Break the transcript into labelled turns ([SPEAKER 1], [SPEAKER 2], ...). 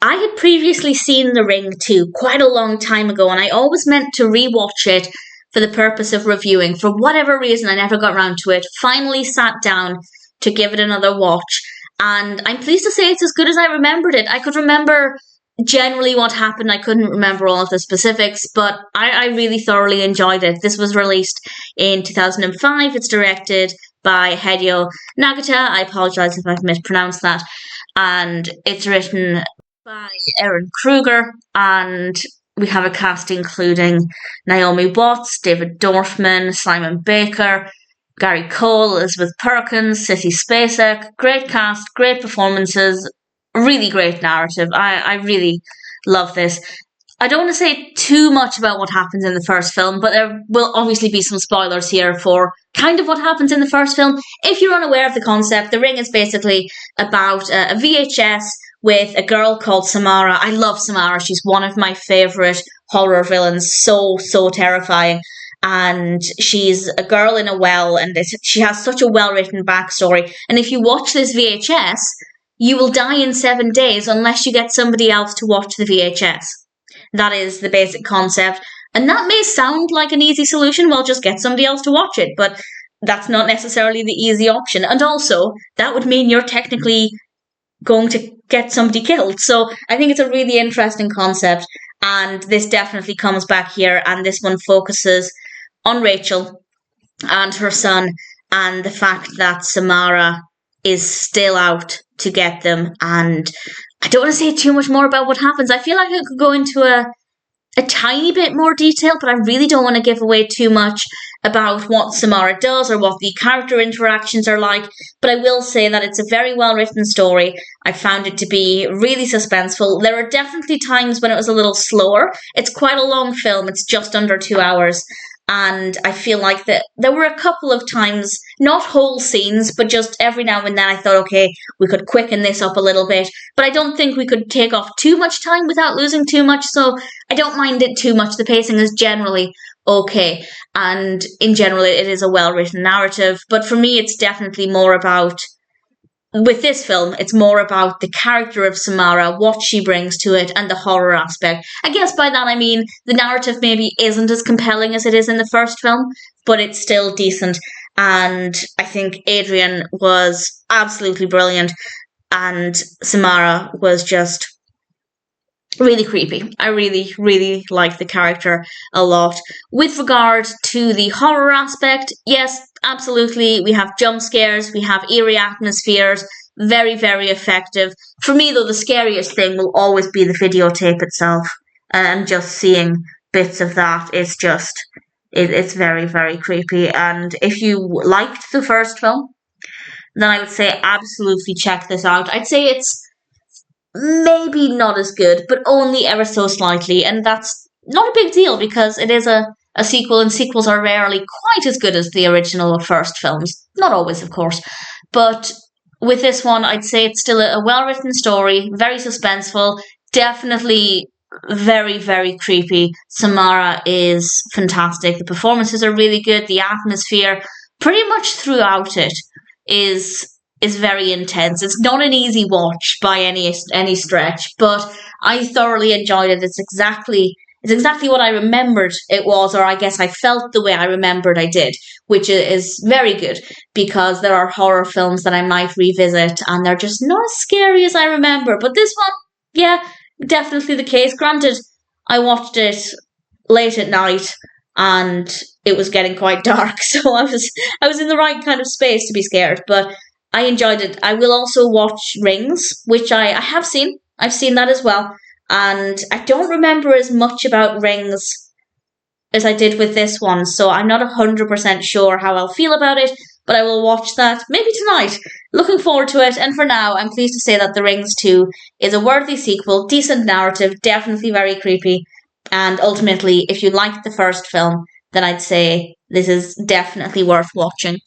[SPEAKER 1] I had previously seen The Ring 2 quite a long time ago, and I always meant to rewatch it for the purpose of reviewing. For whatever reason, I never got around to it. Finally sat down to give it another watch, and I'm pleased to say it's as good as I remembered it. I could remember generally what happened. I couldn't remember all of the specifics, but I really thoroughly enjoyed it. This was released in 2005. It's directed by Hideo Nakata. I apologise if I've mispronounced that. And it's written by Ehren Kruger, and we have a cast including Naomi Watts, David Dorfman, Simon Baker, Gary Cole, Elizabeth Perkins, Sissy Spacek. Great cast, great performances, really great narrative. I really love this. I don't want to say too much about what happens in the first film, but there will obviously be some spoilers here for kind of what happens in the first film. If you're unaware of the concept, The Ring is basically about a VHS with a girl called Samara. I love Samara. She's one of my favourite horror villains. So terrifying. And she's a girl in a well, and she has such a well-written backstory. And if you watch this VHS, you will die in 7 days unless you get somebody else to watch the VHS. That is the basic concept. And that may sound like an easy solution. Well, just get somebody else to watch it. But that's not necessarily the easy option. And also, that would mean you're technically going to get somebody killed. So I think it's a really interesting concept. And this definitely comes back here. And this one focuses on Rachel and her son, and the fact that Samara is still out to get them. And I don't want to say too much more about what happens. I feel like I could go into a tiny bit more detail, but I really don't want to give away too much about what Samara does or what the character interactions are like. But I will say that it's a very well written story. I found it to be really suspenseful. There are definitely times when it was a little slower. It's quite a long film. It's just under 2 hours. And I feel like that there were a couple of times, not whole scenes, but just every now and then I thought, okay, we could quicken this up a little bit. But I don't think we could take off too much time without losing too much. So I don't mind it too much. The pacing is generally okay. And in general, it is a well-written narrative. But for me, it's definitely more about, with this film, it's more about the character of Samara, what she brings to it, and the horror aspect. I guess by that I mean the narrative maybe isn't as compelling as it is in the first film, but it's still decent. And I think Adrian was absolutely brilliant, and Samara was just really creepy. I really like the character a lot. With regard to the horror aspect, yes, absolutely. We have jump scares, we have eerie atmospheres, very effective. For me, though, the scariest thing will always be the videotape itself. And just seeing bits of that is just, it's very creepy. And if you liked the first film, then I would say absolutely check this out. I'd say it's maybe not as good, but only ever so slightly, and that's not a big deal because it is a sequel, and sequels are rarely quite as good as the original first films. Not always, of course, but with this one, I'd say it's still a well-written story, very suspenseful, definitely very creepy. Samara is fantastic. The performances are really good. The atmosphere, pretty much throughout it, is very intense. It's not an easy watch by any stretch, but I thoroughly enjoyed it. It's exactly what I remembered it was, or I guess I felt the way I remembered I did, which is very good, because there are horror films that I might revisit and they're just not as scary as I remember. But this one, yeah, definitely the case. Granted, I watched it late at night and it was getting quite dark, so I was in the right kind of space to be scared, but I enjoyed it. I will also watch Rings, which I have seen. I've seen that as well. And I don't remember as much about Rings as I did with this one, so I'm not 100% sure how I'll feel about it, but I will watch that maybe tonight. Looking forward to it, and for now, I'm pleased to say that The Rings 2 is a worthy sequel, decent narrative, definitely very creepy, and ultimately, if you liked the first film, then I'd say this is definitely worth watching.